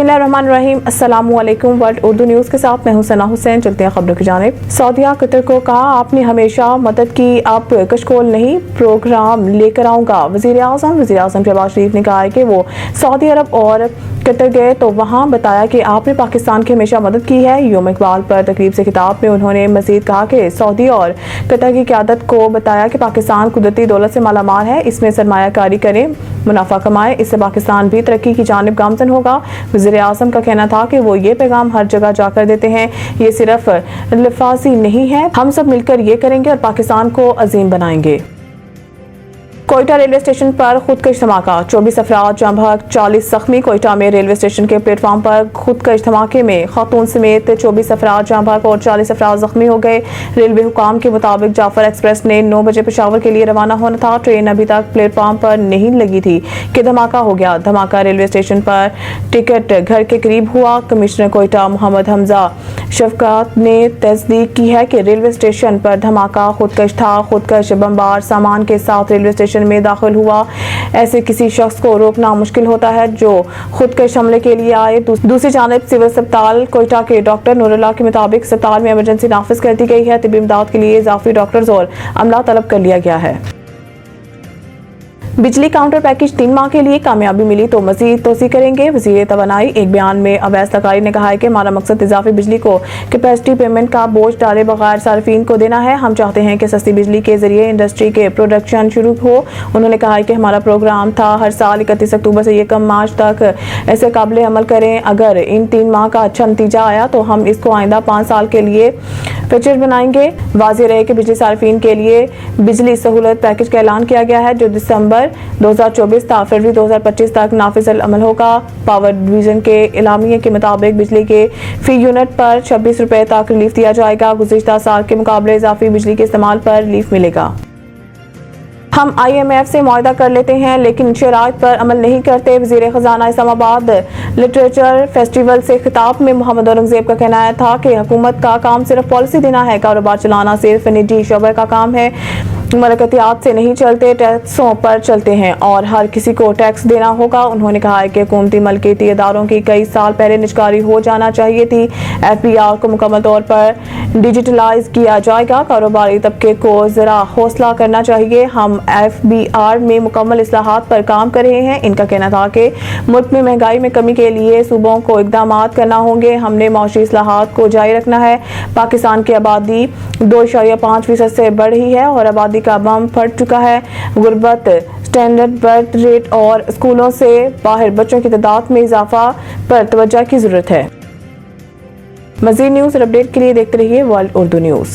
बिस्मिल्लाहिर्रहमानिर्रहीम। अस्सलामुअलैकुम। World Urdu news के साथ मैं हूं सना हुसैन। चलते हैं खबरों की जानिब। सऊदीया कतर को कहा, आपने हमेशा मदद की, अब कशकोल नहीं प्रोग्राम लेकर आऊंगा। वज़ीर आज़म शहबाज शरीफ ने कहा है कि वो सऊदी अरब और कतर गए तो वहाँ बताया कि आपने पाकिस्तान की हमेशा मदद की है। यौम इकबाल पर तकरीब से खिताब में उन्होंने मज़ीद कहा कि सऊदी और कतर की क़यादत को बताया कि पाकिस्तान कुदरती दौलत से मालामाल है, इसमें सरमायाकारी करें, मुनाफा कमाए, इससे पाकिस्तान भी तरक्की की जानिब गामजन होगा। वज़ीर आज़म का कहना था कि वो ये पैगाम हर जगह जाकर देते हैं, ये सिर्फ लफाजी नहीं है, हम सब मिलकर ये करेंगे और पाकिस्तान को अजीम बनाएंगे। कोयटा रेलवे स्टेशन पर खुदकश धमाका, 24 अफराद जाँ बहक, 40 जख्मी। कोयटा में रेलवे स्टेशन के प्लेटफार्म पर खुदकश धमाके में खातून समेत 24 अफराद जाँ बहक और 40 अफराद जख्मी हो गए। रेलवे हुकाम के मुताबिक जाफर एक्सप्रेस ने 9 बजे पेशावर के लिए रवाना होना था। ट्रेन अभी तक प्लेटफार्म पर नहीं लगी थी कि धमाका हो गया। धमाका रेलवे स्टेशन पर टिकट घर के करीब हुआ। कमिश्नर कोयटा मोहम्मद हमजा शफकात ने तस्दीक की है कि रेलवे स्टेशन पर धमाका खुदकश था। खुदकश बमबार सामान के साथ रेलवे स्टेशन में दाखिल हुआ। ऐसे किसी शख्स को रोकना मुश्किल होता है जो खुदकश हमले के लिए आए। दूसरी जानिब सिविल अस्पताल कोयटा के डॉक्टर नूरुल्लाह के मुताबिक अस्पताल में इमरजेंसी नाफिज कर दी गई है। तिब्बी इमदाद के लिए इजाफी डॉक्टर्स और अमला तलब कर लिया गया है। बिजली काउंटर पैकेज 3 माह के लिए कामयाबी मिली तो मजीद तोसी करेंगे। वज़ीर तवानाई एक बयान में अवैस तकारी ने कहा है कि हमारा मकसद इजाफी बिजली को कैपेसिटी पेमेंट का बोझ डाले बगैर सार्फिन को देना है। हम चाहते हैं कि सस्ती बिजली के जरिए इंडस्ट्री के प्रोडक्शन शुरू हो। उन्होंने कहा है कि हमारा प्रोग्राम था हर साल 31 अक्टूबर से 1 मार्च तक ऐसे काबिल अमल करें। अगर इन 3 माह का अच्छा नतीजा आया तो हम इसको आइंदा 5 साल के लिए फीचर बनाएंगे। वाज़ेह रहे कि बिजली सार्फिन के लिए बिजली सहूलत पैकेज का ऐलान किया गया है जो दिसंबर 2024 था फरवरी 2025 तक नाफिज अमल होगा। पावर डिवीजन के एलामिये के मुताबिक बिजली के फी यूनिट पर 26 रुपए तक रिलीफ दिया जाएगा। गुज़िश्ता साल के मुकाबले इजाफी बिजली के इस्तेमाल पर रिलीफ मिलेगा। हम IMF से मुआहदा कर लेते हैं लेकिन शराइत पर अमल नहीं करते। वज़ीर ख़ज़ाना इस्लामाबाद लिटरेचर फेस्टिवल से खिताब में मोहम्मद औरंगज़ेब का कहना था कि हुकूमत का काम सिर्फ पॉलिसी देना है, कारोबार चलाना सिर्फ निजी शोबे का काम है। मलकतियात से नहीं चलते, टैक्सों पर चलते हैं और हर किसी को टैक्स देना होगा। उन्होंने कहा है कि हुकूमती मलकियती इदारों की कई साल पहले निजकारी हो जाना चाहिए थी। FBR को मुकम्मल तौर पर डिजिटलाइज किया जाएगा। कारोबारी तबके को ज़रा हौसला करना चाहिए। हम FBR में मुकम्मल इस्लाहात पर काम कर रहे हैं। इनका कहना था कि मुल्क में महंगाई में कमी के लिए सूबों को इक़दामात करना होंगे। हमने मौशी इस्लाहात को जारी रखना है। पाकिस्तान की आबादी 2.5% से बढ़ रही है और आबादी का बम फट चुका है। गुर्बत, स्टैंडर्ड बर्थ रेट और स्कूलों से बाहर बच्चों की तादाद में इजाफा पर तवज्जो की जरूरत है। मज़ीद न्यूज़ और अपडेट के लिए देखते रहिए वर्ल्ड उर्दू न्यूज़।